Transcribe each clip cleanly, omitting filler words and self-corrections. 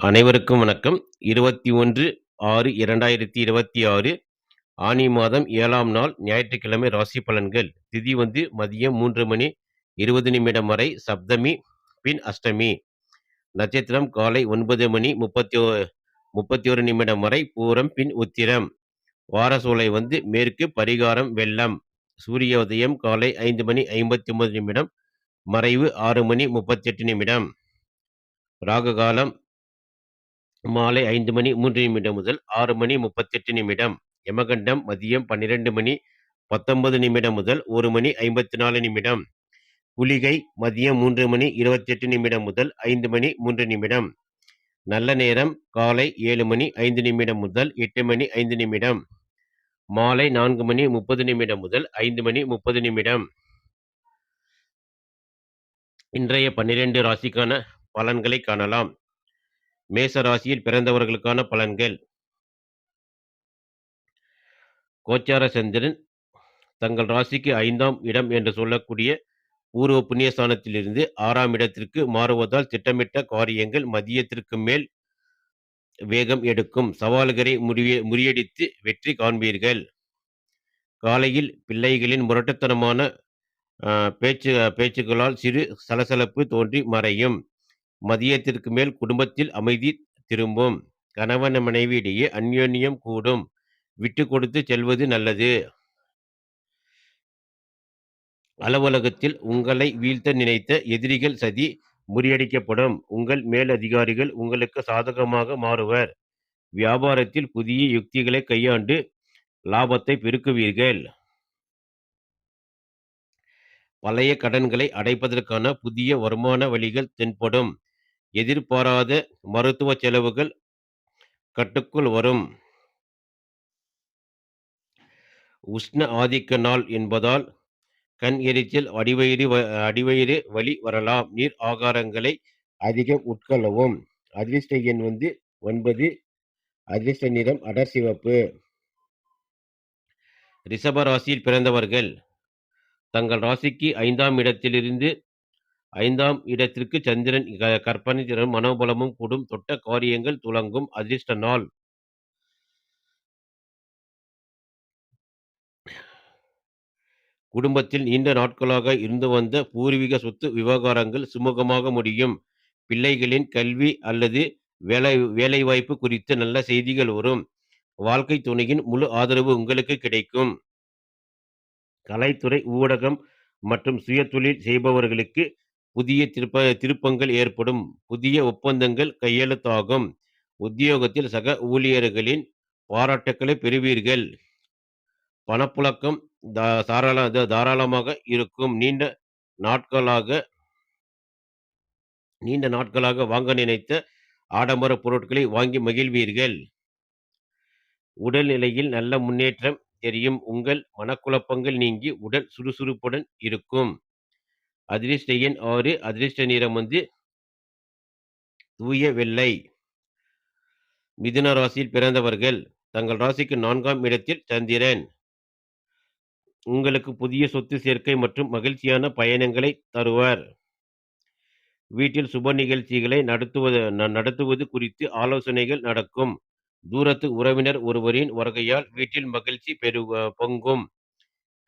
அனைவருக்கும் வணக்கம். 21/6/2026 ஆனி மாதம் 7ஆம் நாள் ஞாயிற்றுக்கிழமை ராசி பலன்கள். திதி மதியம் 3 மணி 20 நிமிடம் வரை சப்தமி, பின் அஷ்டமி. நட்சத்திரம் காலை 9 மணி 31 நிமிடம் வரை பூரம், பின் உத்திரம். வாரசூலை மேற்கு, பரிகாரம் வெள்ளம். சூரிய உதயம் காலை 5 மணி 59 நிமிடம், மறைவு 6 மணி 38 நிமிடம். ராகு காலம் மாலை 5 மணி 3 நிமிடம் முதல் 6 மணி 38 நிமிடம். யமகண்டம் மதியம் 12 மணி 19 நிமிடம் முதல் 1 மணி 54 நிமிடம். குளிகை மதியம் 3 மணி 28 நிமிடம் முதல் 5 மணி 3 நிமிடம். நல்ல நேரம் காலை 7 மணி 5 நிமிடம் முதல் 8 மணி 5 நிமிடம். மாலை 4 மணி 30 நிமிடம் முதல் 5 மணி 30 நிமிடம். இன்றைய 12 ராசிக்கான பலன்களை காணலாம். மேச ராசியில் பிறந்தவர்களுக்கான பலன்கள். கோச்சார சந்திரன் தங்கள் ராசிக்கு 5ஆம் இடம் என்று சொல்லக்கூடிய பூர்வ புண்ணியஸ்தானத்திலிருந்து 6ஆம் இடத்திற்கு மாறுவதால் திட்டமிட்ட காரியங்கள் மதியத்திற்கு மேல் வேகம் எடுக்கும். சவால்களை முறியடித்து வெற்றி காண்பீர்கள். காலையில் பிள்ளைகளின் முரட்டுத்தனமான பேச்சுக்களால் சிறு சலசலப்பு தோன்றி மறையும். மதியத்திற்கு மேல் குடும்பத்தில் அமைதி திரும்பும். கணவன் மனைவியிடையே அந்யோன்யம் கூடும். விட்டு கொடுத்து செல்வது நல்லது. அலுவலகத்தில் உங்களை வீழ்த்த நினைத்த எதிரிகள் சதி முறியடிக்கப்படும். உங்கள் மேலதிகாரிகள் உங்களுக்கு சாதகமாக மாறுவர். வியாபாரத்தில் புதிய யுக்திகளை கையாண்டு லாபத்தை பெருக்குவீர்கள். பழைய கடன்களை அடைப்பதற்கான புதிய வருமான வழிகள் தென்படும். எதிர்பாராத மருத்துவ செலவுகள் கட்டுக்குள் வரும். உஷ்ண ஆதிக்க நாள் என்பதால் கண் எரிச்சல், அடிவயிறு வலி வரலாம். நீர் ஆகாரங்களை அதிகம் உட்கொள்ளவும். அதிர்ஷ்ட எண் 9. அதிர்ஷ்ட நிறம் அடர் சிவப்பு. ரிஷப ராசியில் பிறந்தவர்கள் தங்கள் ராசிக்கு 5ஆம் இடத்திலிருந்து 5ஆம் இடத்திற்கு சந்திரன் கற்பனை திறன் மனோபலமும் கூடும். தொட்ட காரியங்கள் துலங்கும். அதிர்ஷ்ட நாள் குடும்பத்தில் நீண்ட நாட்களாக இருந்து வந்த பூர்வீக சொத்து விவகாரங்கள் சுமூகமாக முடியும். பிள்ளைகளின் கல்வி அல்லது வேலைவாய்ப்பு குறித்த நல்ல செய்திகள் வரும். வாழ்க்கை துணையின் முழு ஆதரவு உங்களுக்கு கிடைக்கும். கலைத்துறை, ஊடகம் மற்றும் சுயதொழில் செய்பவர்களுக்கு புதிய திருப்பங்கள் ஏற்படும். புதிய ஒப்பந்தங்கள் கையெழுத்தாகும். உத்தியோகத்தில் சக ஊழியர்களின் பாராட்டுக்களை பெறுவீர்கள். பணப்புழக்கம் தாராளமாக இருக்கும். நீண்ட நாட்களாக வாங்க நினைத்த ஆடம்பர பொருட்களை வாங்கி மகிழ்வீர்கள். உடல்நிலையில் நல்ல முன்னேற்றம் தெரியும். உங்கள் மனக்குழப்பங்கள் நீங்கி உடல் சுறுசுறுப்புடன் இருக்கும். அதிர்ஷ்ட எண் 6. அதிர்ஷ்ட நிறம் தூய வெள்ளை. மிதுன ராசியில் பிறந்தவர்கள் தங்கள் ராசிக்கு 4ஆம் இடத்தில் சந்திரன் உங்களுக்கு புதிய சொத்து சேர்க்கை மற்றும் மகிழ்ச்சியான பயணங்களை தருவார். வீட்டில் சுப நிகழ்ச்சிகளை நடத்துவது குறித்து ஆலோசனைகள் நடக்கும். தூரத்து உறவினர் ஒருவரின் வருகையால் வீட்டில் மகிழ்ச்சி பொங்கும்.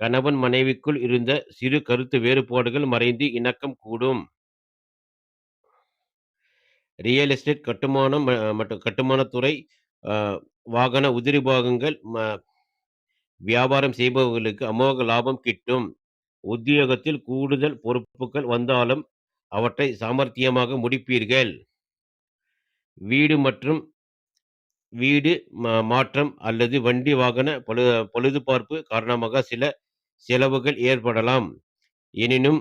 கணவன் மனைவிக்குள் இருந்த சிறு கருத்து வேறுபாடுகள் மறைந்து இணக்கம் கூடும். ரியல் எஸ்டேட், கட்டுமானத்துறை, வாகன உதிரி பாகங்கள் வியாபாரம் செய்பவர்களுக்கு அமோக லாபம் கிட்டும். உத்தியோகத்தில் கூடுதல் பொறுப்புகள் வந்தாலும் அவற்றை சாமர்த்தியமாக முடிப்பீர்கள். வீடு மாற்றம் அல்லது வண்டி வாகன பழுதுபார்ப்பு காரணமாக சில செலவுகள் ஏற்படலாம். எனினும்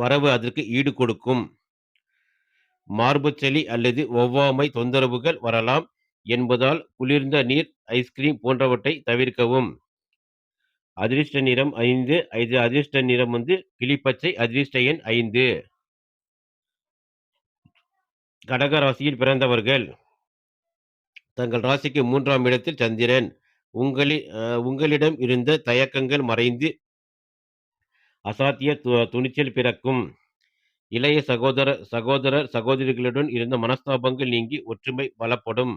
வரவு அதற்கு ஈடு கொடுக்கும். மார்புச்சளி அல்லது ஒவ்வாமை தொந்தரவுகள் வரலாம் என்பதால் குளிர்ந்த நீர், ஐஸ்கிரீம் போன்றவற்றை தவிர்க்கவும். அதிர்ஷ்ட நிறம் 5. அதிர்ஷ்ட நிறம் கிளிப்பச்சை. அதிர்ஷ்ட எண் 5. கடக ராசியில் பிறந்தவர்கள் தங்கள் ராசிக்கு 3ஆம் இடத்தில் சந்திரன் உங்களிடம் இருந்த தயக்கங்கள் மறைந்து அசாத்திய துணிச்சல் பிறக்கும். இளைய சகோதரர்களுடன் இருந்த மனஸ்தாபங்கள் நீங்கி ஒற்றுமை பலப்படும்.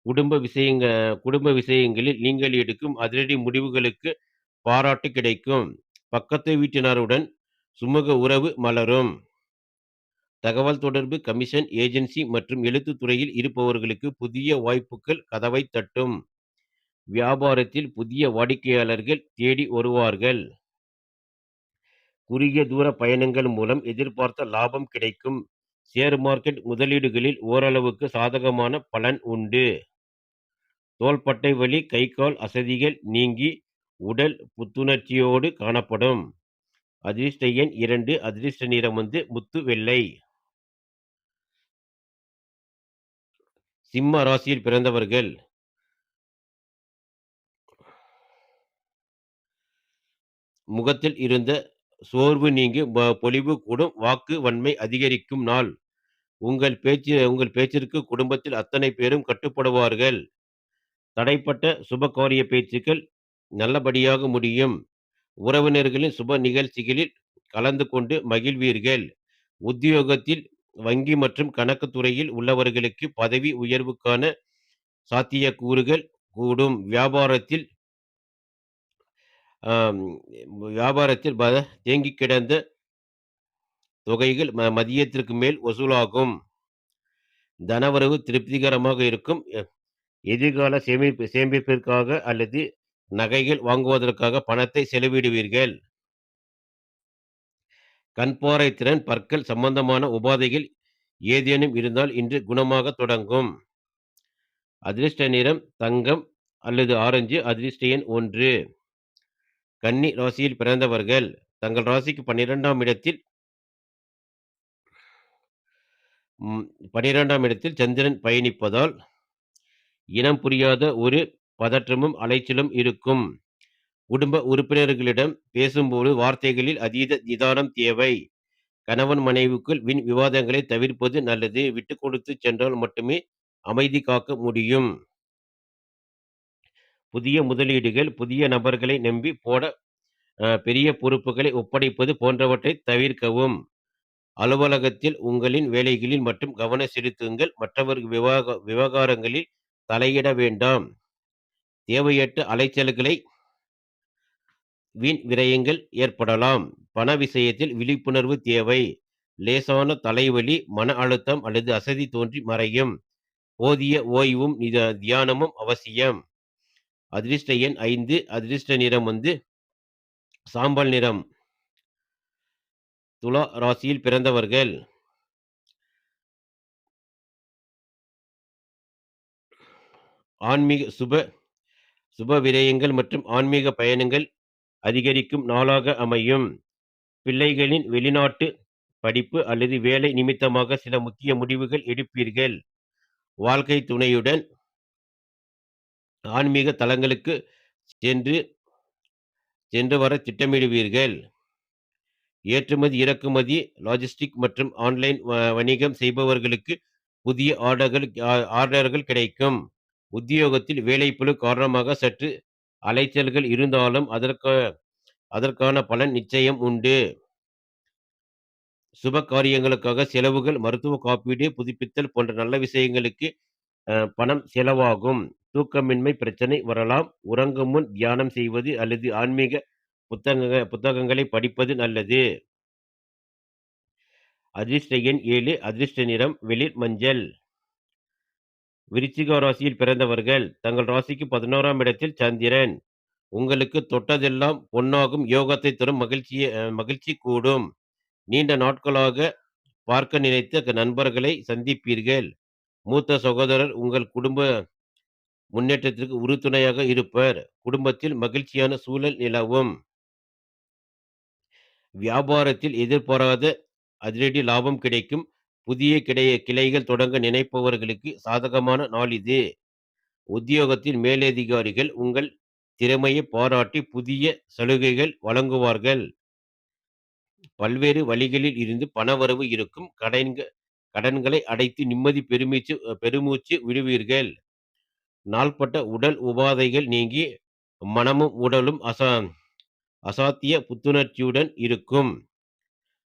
குடும்ப விஷயங்களில் நீங்கள் எடுக்கும் அதிரடி முடிவுகளுக்கு பாராட்டு கிடைக்கும். பக்கத்து வீட்டினருடன் சுமூக உறவு மலரும். தகவல் தொடர்பு, கமிஷன், ஏஜென்சி மற்றும் எழுத்துத் துறையில் இருப்பவர்களுக்கு புதிய வாய்ப்புகள் கதவைத் தட்டும். வியாபாரத்தில் புதிய வாடிக்கையாளர்கள் தேடி வருவார்கள். குறுகிய தூர பயணங்கள் மூலம் எதிர்பார்த்த லாபம் கிடைக்கும். ஷேர் மார்க்கெட் முதலீடுகளில் ஓரளவுக்கு சாதகமான பலன் உண்டு. தோள்பட்டை வலி, கை கால் அசதிகள் நீங்கி உடல் புத்துணர்ச்சியோடு காணப்படும். அதிர்ஷ்ட எண் 2. அதிர்ஷ்ட நிறம் முத்து வெள்ளை. சிம்ம ராசியில் பிறந்தவர்கள் முகத்தில் இருந்த சோர்வு நீங்கி பொலிவு கூடும். வாக்கு வன்மை அதிகரிக்கும் நாள். உங்கள் பேச்சிற்கு குடும்பத்தில் அத்தனை பேரும் கட்டுப்படுவார்கள். தடைப்பட்ட சுபகாரிய பேச்சுக்கள் நல்லபடியாக முடியும். உறவினர்களின் சுப நிகழ்ச்சிகளில் கலந்து கொண்டு மகிழ்வீர்கள். உத்தியோகத்தில் வங்கி மற்றும் கணக்கு துறையில் உள்ளவர்களுக்கு பதவி உயர்வுக்கான சாத்தியக்கூறுகள் கூடும். ஆம், வியாபாரத்தில் தேங்கிக் கிடந்த தொகைகள் மதியத்திற்கு மேல் வசூலாகும். தனவரவு திருப்திகரமாக இருக்கும். எதிர்கால சேமிப்பிற்காக அல்லது நகைகள் வாங்குவதற்காக பணத்தை செலவிடுவீர்கள். கண்பார்வை திறன், பற்கள் சம்பந்தமான உபாதைகள் ஏதேனும் இருந்தால் இன்று குணமாக தொடங்கும். அதிர்ஷ்ட நிறம் தங்கம் அல்லது ஆரஞ்சு. அதிர்ஷ்ட எண் 1. கன்னி ராசியில் பிறந்தவர்கள் தங்கள் ராசிக்கு 12ஆம் இடத்தில் சந்திரன் பயணிப்பதால் இனம் புரியாத ஒரு பதற்றமும் அலைச்சலும் இருக்கும். குடும்ப உறுப்பினர்களிடம் பேசும்போது வார்த்தைகளில் அதீத நிதானம் தேவை. கணவன் மனைவிக்குள் வீண் விவாதங்களை தவிர்ப்பது நல்லது. விட்டு கொடுத்து சென்றால் மட்டுமே அமைதி காக்க முடியும். புதிய முதலீடுகள், புதிய நபர்களை நம்பி போட பெரிய பொறுப்புகளை ஒப்படைப்பது போன்றவற்றை தவிர்க்கவும். அலுவலகத்தில் உங்களின் வேலைகளில் மட்டும் கவனம் செலுத்துங்கள். மற்றவர் விவகாரங்களில் தலையிட வேண்டாம். தேவையற்ற அலைச்சல்களை வீண் விரயங்கள் ஏற்படலாம். பண விஷயத்தில் விழிப்புணர்வு தேவை. லேசான தலைவலி, மன அழுத்தம் அல்லது அசதி தோன்றி மறையும். போதிய ஓய்வும் தியானமும் அவசியம். அதிர்ஷ்ட எண் 5. அதிர்ஷ்ட நிறம் சாம்பல் நிறம். துலா ராசியில் பிறந்தவர்கள் ஆன்மீக சுப விரயங்கள் மற்றும் ஆன்மீக பயணங்கள் அதிகரிக்கும் நாளாக அமையும். பிள்ளைகளின் வெளிநாட்டு படிப்பு அல்லது வேலை நிமித்தமாக சில முக்கிய முடிவுகள் எடுப்பீர்கள். வாழ்க்கை துணையுடன் ஆன்மீக தலங்களுக்கு சென்று வர திட்டமிடுவீர்கள். ஏற்றுமதி, இறக்குமதி, லாஜிஸ்டிக் மற்றும் ஆன்லைன் வணிகம் செய்பவர்களுக்கு புதிய ஆர்டர்கள் கிடைக்கும். உத்தியோகத்தில் வேலைப்பளு காரணமாக சற்று அலைச்சல்கள் இருந்தாலும் அதற்கான பலன் நிச்சயம் உண்டு. சுப காரியங்களுக்காக செலவுகள், மருத்துவ காப்பீடு, புதுப்பித்தல் போன்ற நல்ல விஷயங்களுக்கு பணம் செலவாகும். தூக்கமின்மை பிரச்சனை வரலாம். உறங்கும் முன் தியானம் செய்வது அல்லது ஆன்மீக புத்தகங்களை படிப்பது நல்லது. அதிர்ஷ்ட எண் 7. அதிர்ஷ்ட நிறம் வெளிர் மஞ்சள். விருச்சிக ராசியில் பிறந்தவர்கள் தங்கள் ராசிக்கு 11ஆம் இடத்தில் சந்திரன். உங்களுக்கு தொட்டதெல்லாம் பொன்னாகும். யோகத்தை தரும் மகிழ்ச்சி கூடும். நீண்ட நாட்களாக பார்க்க நினைத்த நண்பர்களை சந்திப்பீர்கள். மூத்த சகோதரர் உங்கள் குடும்ப முன்னேற்றத்திற்கு உறுதுணையாக இருப்பர். குடும்பத்தில் மகிழ்ச்சியான சூழல் நிலவும். வியாபாரத்தில் எதிர்பாராத அதிரடி லாபம் கிடைக்கும். புதிய கிளைகள் தொடங்க நினைப்பவர்களுக்கு சாதகமான நாள் இது. உத்தியோகத்தில் மேலதிகாரிகள் உங்கள் திறமையை பாராட்டி புதிய சலுகைகள் வழங்குவார்கள். பல்வேறு வழிகளில் இருந்து பணவரவு இருக்கும். கடன்களை அடைத்து நிம்மதி பெருமூச்சு விடுவீர்கள். நாள்பட்ட உடல் உபாதைகள் நீங்கி மனமும் உடலும் அசாத்திய புத்துணர்ச்சியுடன் இருக்கும்.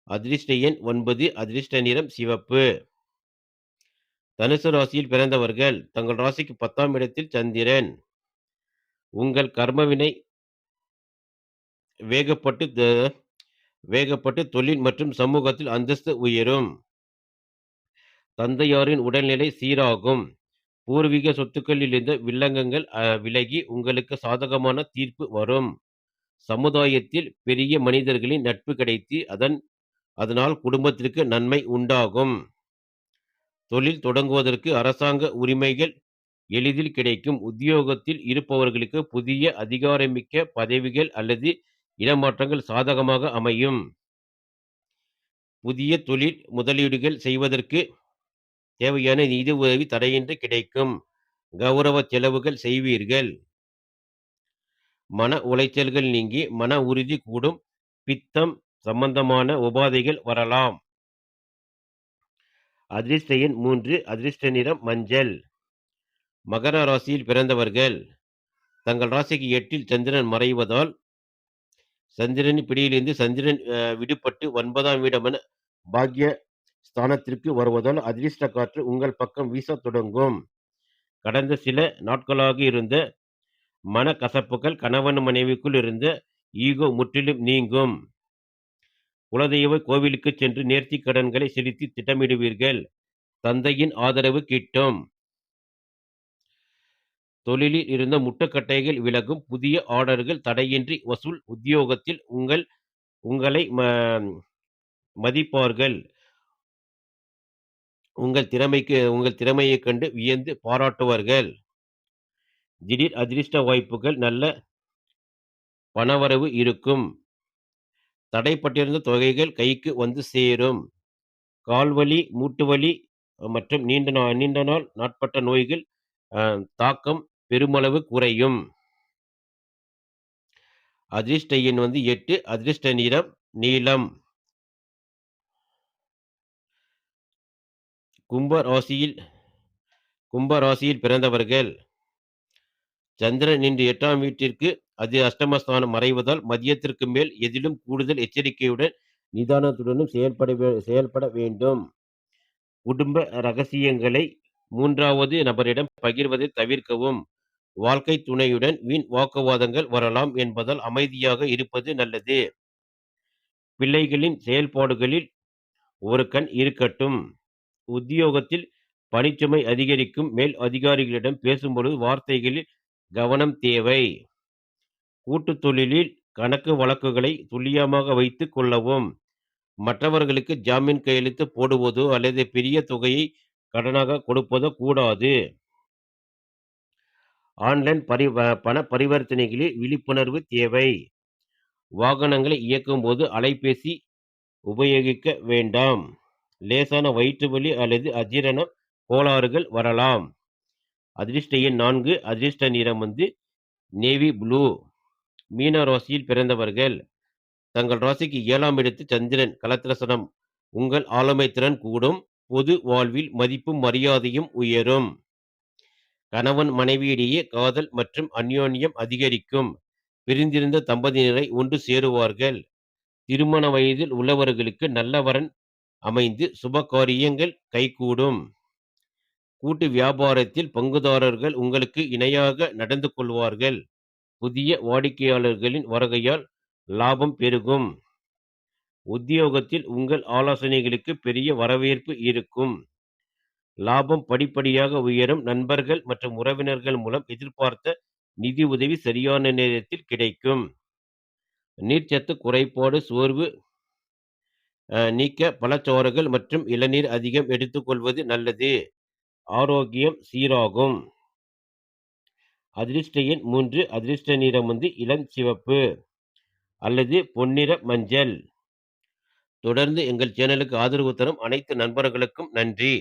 அதிர்ஷ்ட எண் 9, அதிர்ஷ்ட நிறம் சிவப்பு. தனுசு ராசியில் பிறந்தவர்கள், தங்கள் ராசிக்கு 10ஆம் இடத்தில் சந்திரன். உங்கள் கர்மவினை வேகப்பட்டு வேகப்பட்டு தொழில் மற்றும் சமூகத்தில் அந்தஸ்து உயரும். தந்தையாரின் உடல்நிலை சீராகும். பூர்வீக சொத்துக்களில் இருந்த வில்லங்கங்கள் விலகி உங்களுக்கு சாதகமான தீர்ப்பு வரும். சமுதாயத்தில் பெரிய மனிதர்களின் நட்பு கிடைத்து அதனால் குடும்பத்திற்கு நன்மை உண்டாகும். தொழில் தொடங்குவதற்கு அரசாங்க உரிமைகள் எளிதில் கிடைக்கும். உத்தியோகத்தில் இருப்பவர்களுக்கு புதிய அதிகாரமிக்க பதவிகள் அல்லது இடமாற்றங்கள் சாதகமாக அமையும். புதிய தொழில் முதலீடுகள் செய்வதற்கு தேவையான நிதி உதவி தடையின்றி கிடைக்கும். கௌரவ செலவுகள் செய்வீர்கள். மன உளைச்சல்கள் நீங்கி மன உறுதி கூடும். பித்தம் சம்பந்தமான உபாதைகள் வரலாம். அதிர்ஷ்ட எண் 3, அதிர்ஷ்ட நிறம் மஞ்சள். மகர ராசியில் பிறந்தவர்கள், தங்கள் ராசிக்கு 8இல் சந்திரன் மறைவதால் சந்திரனின் பிடியிலிருந்து சந்திரன் விடுபட்டு 9ஆம் இடமான பாக்ய ஸ்தானத்திற்கு வருவதால் அதிர்ஷ்ட காற்று உங்கள் பக்கம் வீசத் தொடங்கும். கடந்த சில நாட்களாக இருந்த மனக்கசப்புகள், கணவன் மனைவிக்குள் இருந்த ஈகோ முற்றிலும் நீங்கும். குலதெய்வ கோவிலுக்கு சென்று நேர்த்தி கடன்களை செலுத்தி திட்டமிடுவீர்கள். தந்தையின் ஆதரவு கிட்டும். தொழிலில் இருந்த முட்டுக்கட்டைகள் விலகும். புதிய ஆர்டர்கள் தடையின்றி வசூல். உத்தியோகத்தில் உங்களை மதிப்பார்கள். உங்கள் திறமையை கண்டு வியந்து பாராட்டுவார்கள். திடீர் அதிர்ஷ்ட வாய்ப்புகள், நல்ல பணவரவு இருக்கும். தடைப்பட்டிருந்த தொகைகள் கைக்கு வந்து சேரும். கால்வலி, மூட்டுவலி மற்றும் நீண்ட நாள் நாட்பட்ட நோய்கள் தாக்கம் பெருமளவு குறையும். அதிர்ஷ்ட எண் 8, அதிர்ஷ்ட நிறம் நீலம். கும்ப ராசியில் பிறந்தவர்கள், சந்திரன் இன்று 8ஆம் வீட்டிற்கு அஷ்டமஸ்தானம் மறைவதால் மதியத்திற்கு மேல் எதிலும் கூடுதல் எச்சரிக்கையுடன் நிதானத்துடனும் செயல்பட வேண்டும். குடும்ப ரகசியங்களை 3வது நபரிடம் பகிர்வதை தவிர்க்கவும். வாழ்க்கை துணையுடன் வீண் வாக்குவாதங்கள் வரலாம் என்பதால் அமைதியாக இருப்பது நல்லது. பிள்ளைகளின் செயல்பாடுகளில் ஒரு கண் இருக்கட்டும். உத்தியோகத்தில் பணிச்சுமை அதிகரிக்கும். மேல் அதிகாரிகளிடம் பேசும்பொழுது வார்த்தைகளில் கவனம் தேவை. கூட்டுத் தொழிலில் கணக்கு வழக்குகளை துல்லியமாக வைத்துக் கொள்ளவும். மற்றவர்களுக்கு ஜாமீன் கையெழுத்து போடுவதோ அல்லது பெரிய தொகையை கடனாக கொடுப்பதோ கூடாது. ஆன்லைன் பண பரிவர்த்தனைகளில் விழிப்புணர்வு தேவை. வாகனங்களை இயக்கும் போது அலைபேசி உபயோகிக்க வேண்டாம். லேசான வயிற்று வலி அல்லது அஜீரண கோளாறுகள் வரலாம். அதிர்ஷ்ட எண் 4, அதிர்ஷ்ட நிறம் நேவி ப்ளூ. மீன ராசியில் பிறந்தவர்கள், தங்கள் ராசிக்கு 7ஆம் இடத்தில் சந்திரன் கலத்திரசனம். உங்கள் ஆளுமை திறன் கூடும். பொது வாழ்வில் மதிப்பும் மரியாதையும் உயரும். கணவன் மனைவியிடையே காதல் மற்றும் அந்யோன்யம் அதிகரிக்கும். பிரிந்திருந்த தம்பதியினரை ஒன்று சேருவார்கள். திருமண வயதில் உள்ளவர்களுக்கு நல்ல வரன் அமைந்து சுப காரியங்கள் கைகூடும். கூட்டு வியாபாரத்தில் பங்குதாரர்கள் உங்களுக்கு இணையாக நடந்து கொள்வார்கள். புதிய வாடிக்கையாளர்களின் வருகையால் லாபம் பெருகும். உத்தியோகத்தில் உங்கள் ஆலோசனைகளுக்கு பெரிய வரவேற்பு இருக்கும். லாபம் படிப்படியாக உயரும். நண்பர்கள் மற்றும் உறவினர்கள் மூலம் எதிர்பார்த்த நிதி உதவி சரியான நேரத்தில் கிடைக்கும். நீர்ச்சத்து குறைபாடு, சோர்வு நீக்க பழச்சாறுகள் மற்றும் இளநீர் அதிகம் எடுத்துக்கொள்வது நல்லது. ஆரோக்கியம் சீராகும். அதிர்ஷ்ட எண் 3, அதிர்ஷ்ட நிறம் இளம் சிவப்பு அல்லது பொன்னிற மஞ்சள். தொடர்ந்து எங்கள் சேனலுக்கு ஆதரவு தரும் அனைத்து நண்பர்களுக்கும் நன்றி.